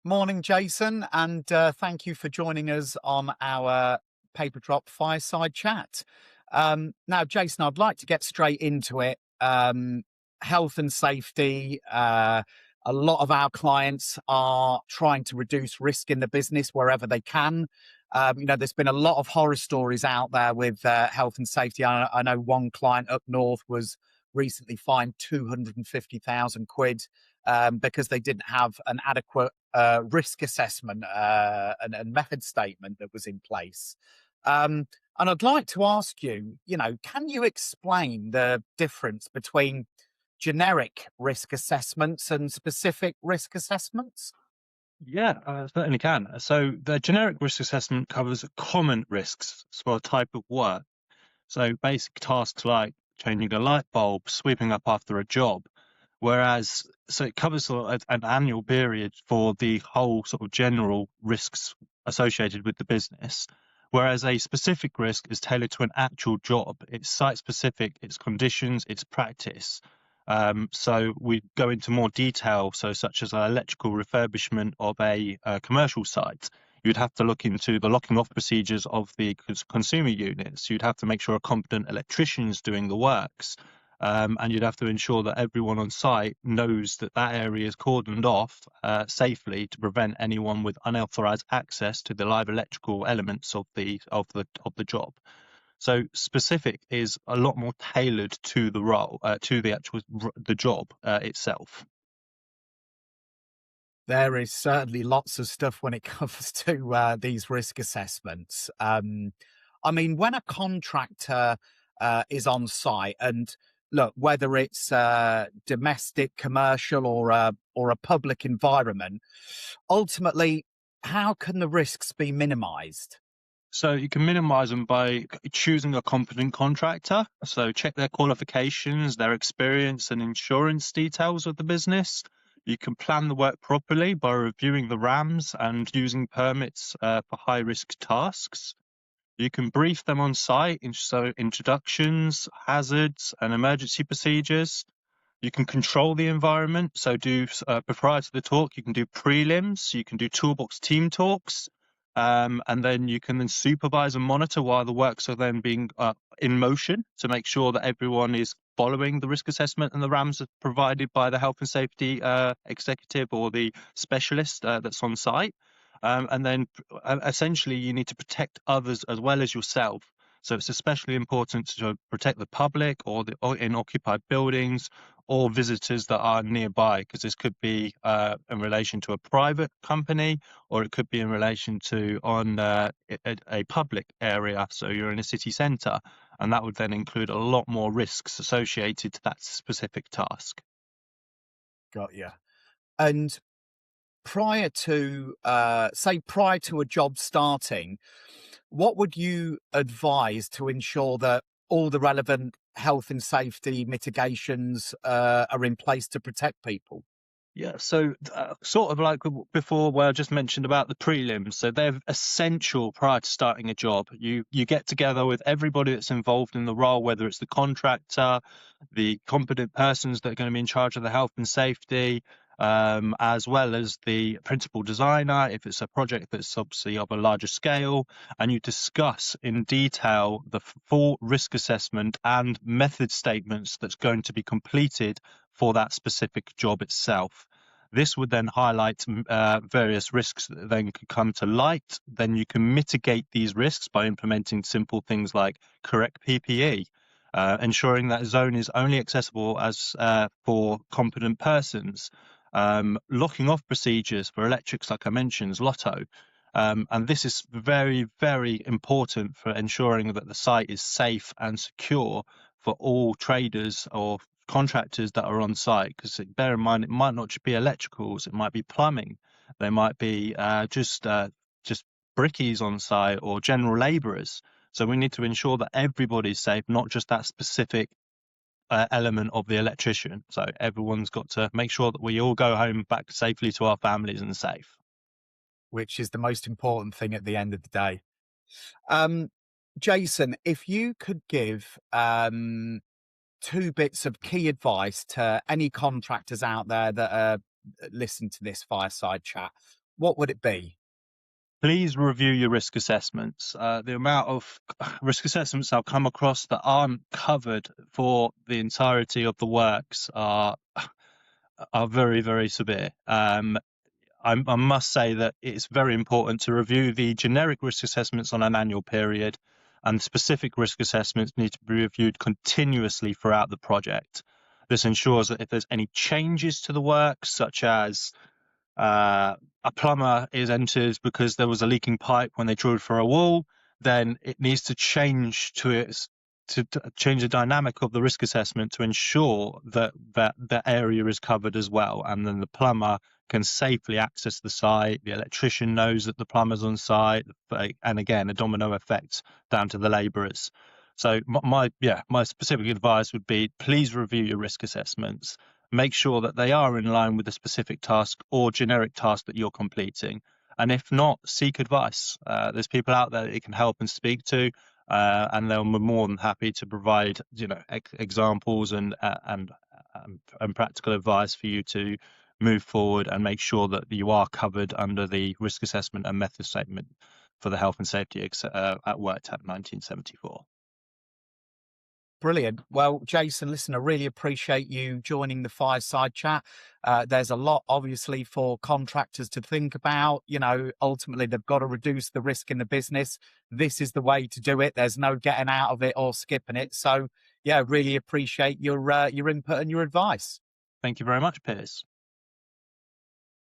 Morning, Jason, and thank you for joining us on our PaperDrop fireside chat. Now, Jason, I'd like to get straight into it. Health and safety. A lot of our clients are trying to reduce risk in the business wherever they can. There's been a lot of horror stories out there with health and safety. I know one client up north was recently fined 250,000 quid because they didn't have an adequate risk assessment and method statement that was in place. And I'd like to ask you, can you explain the difference between generic risk assessments and specific risk assessments? Yeah, certainly can. So the generic risk assessment covers common risks for a type of work. So basic tasks like changing a light bulb, sweeping up after a job. So it covers sort of an annual period for the whole sort of general risks associated with the business. Whereas a specific risk is tailored to an actual job. It's site specific, its conditions, its practice. So we go into more detail, so such as an electrical refurbishment of a commercial site. You'd have to look into the locking off procedures of the consumer units. You'd have to make sure a competent electrician is doing the works. And you'd have to ensure that everyone on site knows that that area is cordoned off safely to prevent anyone with unauthorized access to the live electrical elements of the job. So specific is a lot more tailored to the role, to the actual the job itself. There is certainly lots of stuff when it comes to these risk assessments. I mean, when a contractor is on site, and look, whether it's domestic, commercial, or a public environment, ultimately, how can the risks be minimised? So you can minimize them by choosing a competent contractor. So check their qualifications, their experience, and insurance details of the business. You can plan the work properly by reviewing the RAMs and using permits for high risk tasks. You can brief them on site, so introductions, hazards, and emergency procedures. You can control the environment. So prior to the talk, you can do prelims, you can do toolbox team talks, and then you can then supervise and monitor while the works are then being in motion to make sure that everyone is following the risk assessment and the RAMs provided by the health and safety executive or the specialist that's on site. And then essentially you need to protect others as well as yourself. So it's especially important to protect the public or in occupied buildings or visitors that are nearby, because this could be in relation to a private company, or it could be in relation to on a public area. So you're in a city centre, and that would then include a lot more risks associated to that specific task. Got you. And prior to a job starting, what would you advise to ensure that all the relevant health and safety mitigations are in place to protect people? Yeah, so sort of like before, where I just mentioned about the prelims. So they're essential prior to starting a job. You get together with everybody that's involved in the role, whether it's the contractor, the competent persons that are going to be in charge of the health and safety, as well as the principal designer, if it's a project that's obviously of a larger scale, and you discuss in detail the full risk assessment and method statements that's going to be completed for that specific job itself. This would then highlight various risks that then could come to light. Then you can mitigate these risks by implementing simple things like correct PPE, ensuring that zone is only accessible as for competent persons, locking off procedures for electrics, like I mentioned, Lotto. And this is very, very important for ensuring that the site is safe and secure for all traders or contractors that are on site, because bear in mind, it might not just be electricals, it might be plumbing, there might be just brickies on site or general labourers. So we need to ensure that everybody's safe, not just that specific element of the electrician. So everyone's got to make sure that we all go home back safely to our families and safe. Which is the most important thing at the end of the day. Um, Jason, if you could give two bits of key advice to any contractors out there that are listen to this fireside chat, what would it be? Please review your risk assessments. The amount of risk assessments I've come across that aren't covered for the entirety of the works are very, very severe. I must say that it's very important to review the generic risk assessments on an annual period, and specific risk assessments need to be reviewed continuously throughout the project. This ensures that if there's any changes to the work, such as a plumber is entered because there was a leaking pipe when they drilled for a wall, then it needs to change to change the dynamic of the risk assessment to ensure that the area is covered as well, and then the plumber can safely access the site. The electrician knows that the plumber's on site, and again, a domino effect down to the labourers. So my specific advice would be, please review your risk assessments. Make sure that they are in line with the specific task or generic task that you're completing. And if not, seek advice. There's people out there that you can help and speak to, and they're more than happy to provide, examples and practical advice for you to move forward and make sure that you are covered under the risk assessment and method statement for the Health and Safety at Work Act 1974. Brilliant. Well, Jason, listen, I really appreciate you joining the fireside chat. There's a lot, obviously, for contractors to think about. Ultimately, they've got to reduce the risk in the business. This is the way to do it. There's no getting out of it or skipping it. So, yeah, really appreciate your input and your advice. Thank you very much, Piers.